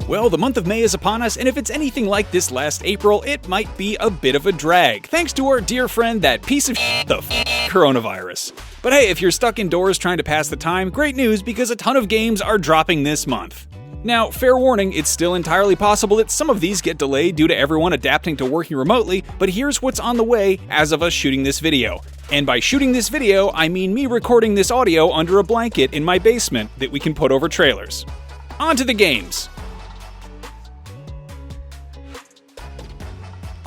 Well, the month of May is upon us, and if it's anything like this last April, it might be a bit of a drag, thanks to our dear friend, that piece of coronavirus. But hey, if you're stuck indoors trying to pass the time, great news, because a ton of games are dropping this month. Now, fair warning, it's still entirely possible that some of these get delayed due to everyone adapting to working remotely, but here's what's on the way as of us shooting this video. And by shooting this video, I mean me recording this audio under a blanket in my basement that we can put over trailers. On to the games.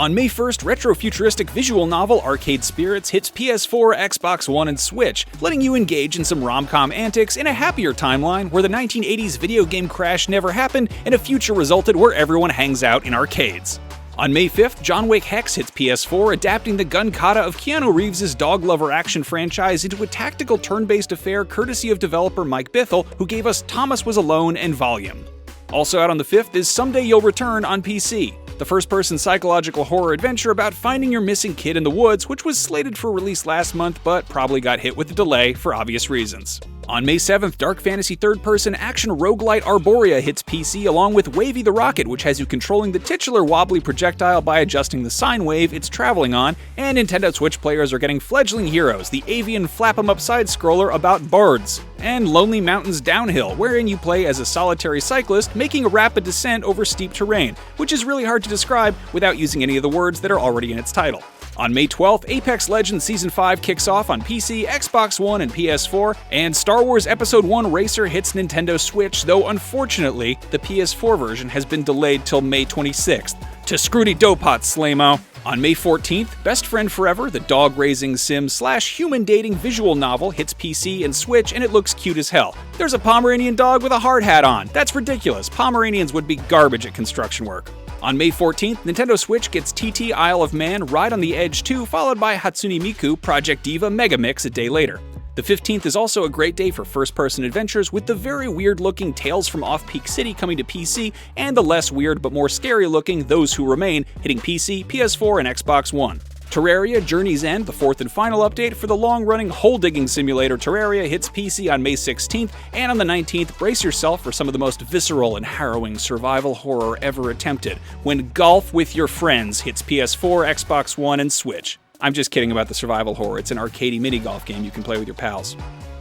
On May 1st, retro-futuristic visual novel Arcade Spirits hits PS4, Xbox One, and Switch, letting you engage in some rom-com antics in a happier timeline where the 1980s video game crash never happened and a future resulted where everyone hangs out in arcades. On May 5th, John Wick Hex hits PS4, adapting the gun kata of Keanu Reeves' dog lover action franchise into a tactical turn-based affair courtesy of developer Mike Bithell, who gave us Thomas Was Alone and Volume. Also out on the 5th is Someday You'll Return on PC, the first-person psychological horror adventure about finding your missing kid in the woods, which was slated for release last month but probably got hit with a delay for obvious reasons. On May 7th, dark fantasy third-person action roguelite Arborea hits PC along with Wavy the Rocket, which has you controlling the titular wobbly projectile by adjusting the sine wave it's traveling on, and Nintendo Switch players are getting Fledgling Heroes, the avian flap-em-up side-scroller about bards, and Lonely Mountains Downhill, wherein you play as a solitary cyclist making a rapid descent over steep terrain, which is really hard to describe without using any of the words that are already in its title. On May 12th, Apex Legends Season 5 kicks off on PC, Xbox One, and PS4, and Star Wars Episode 1 Racer hits Nintendo Switch, though unfortunately, the PS4 version has been delayed till May 26th. To Scrooty Dopot, Slaymo! On May 14th, Best Friend Forever, the dog-raising sim/human dating visual novel hits PC and Switch, and it looks cute as hell. There's a Pomeranian dog with a hard hat on. That's ridiculous. Pomeranians would be garbage at construction work. On May 14th, Nintendo Switch gets TT Isle of Man Ride on the Edge 2, followed by Hatsune Miku Project Diva Mega Mix a day later. The 15th is also a great day for first-person adventures, with the very weird-looking Tales from Off-Peak City coming to PC, and the less weird but more scary-looking Those Who Remain hitting PC, PS4, and Xbox One. Terraria Journey's End, the fourth and final update for the long-running hole-digging simulator Terraria, hits PC on May 16th, and on the 19th, brace yourself for some of the most visceral and harrowing survival horror ever attempted, when Golf with Your Friends hits PS4, Xbox One, and Switch. I'm just kidding about the survival horror, it's an arcadey mini-golf game you can play with your pals.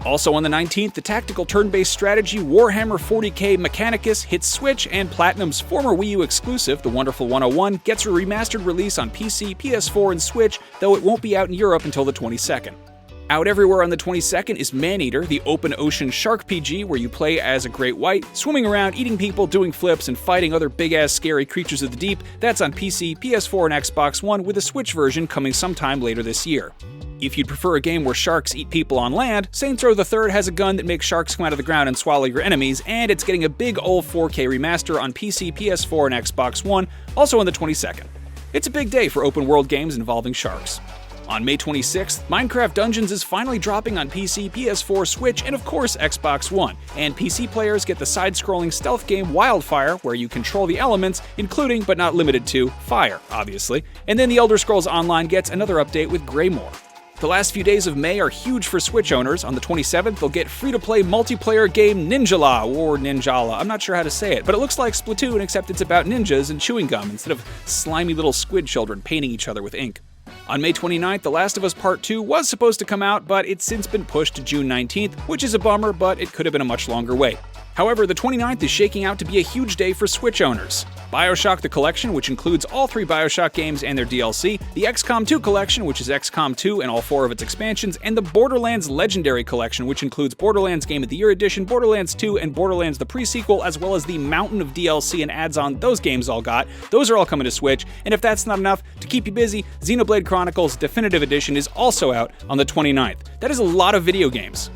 Also on the 19th, the tactical turn-based strategy Warhammer 40k Mechanicus hits Switch, and Platinum's former Wii U exclusive, The Wonderful 101, gets a remastered release on PC, PS4, and Switch, though it won't be out in Europe until the 22nd. Out everywhere on the 22nd is Maneater, the open-ocean shark PG where you play as a great white, swimming around, eating people, doing flips, and fighting other big-ass scary creatures of the deep. That's on PC, PS4, and Xbox One, with a Switch version coming sometime later this year. If you'd prefer a game where sharks eat people on land, Saints Row III has a gun that makes sharks come out of the ground and swallow your enemies, and it's getting a big ol' 4K remaster on PC, PS4, and Xbox One, also on the 22nd. It's a big day for open-world games involving sharks. On May 26th, Minecraft Dungeons is finally dropping on PC, PS4, Switch, and of course Xbox One, and PC players get the side-scrolling stealth game Wildfire, where you control the elements, including, but not limited to, fire, obviously, and then The Elder Scrolls Online gets another update with Greymoor. The last few days of May are huge for Switch owners. On the 27th, they'll get free-to-play multiplayer game Ninjala, or Ninjala, I'm not sure how to say it, but it looks like Splatoon except it's about ninjas and chewing gum instead of slimy little squid children painting each other with ink. On May 29th, The Last of Us Part 2 was supposed to come out, but it's since been pushed to June 19th, which is a bummer, but it could have been a much longer wait. However, the 29th is shaking out to be a huge day for Switch owners. BioShock The Collection, which includes all 3 BioShock games and their DLC, the XCOM 2 Collection, which is XCOM 2 and all 4 of its expansions, and the Borderlands Legendary Collection, which includes Borderlands Game of the Year Edition, Borderlands 2, and Borderlands the Pre-Sequel, as well as the mountain of DLC and adds-on those games all got. Those are all coming to Switch, and if that's not enough, to keep you busy, Xenoblade Chronicles Definitive Edition is also out on the 29th. That is a lot of video games.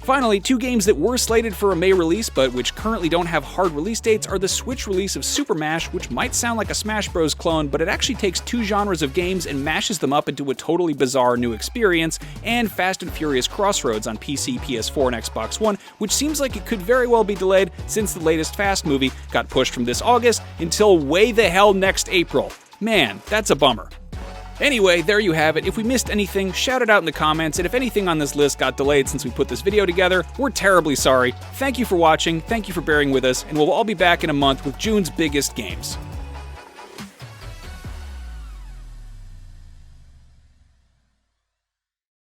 Finally, 2 games that were slated for a May release, but which currently don't have hard release dates, are the Switch release of Super Mash, which might sound like a Smash Bros. Clone, but it actually takes 2 genres of games and mashes them up into a totally bizarre new experience, and Fast and Furious Crossroads on PC, PS4, and Xbox One, which seems like it could very well be delayed since the latest Fast movie got pushed from this August until way the hell next April. Man, that's a bummer. Anyway, there you have it. If we missed anything, shout it out in the comments, and if anything on this list got delayed since we put this video together, we're terribly sorry. Thank you for watching, thank you for bearing with us, and we'll all be back in a month with June's biggest games.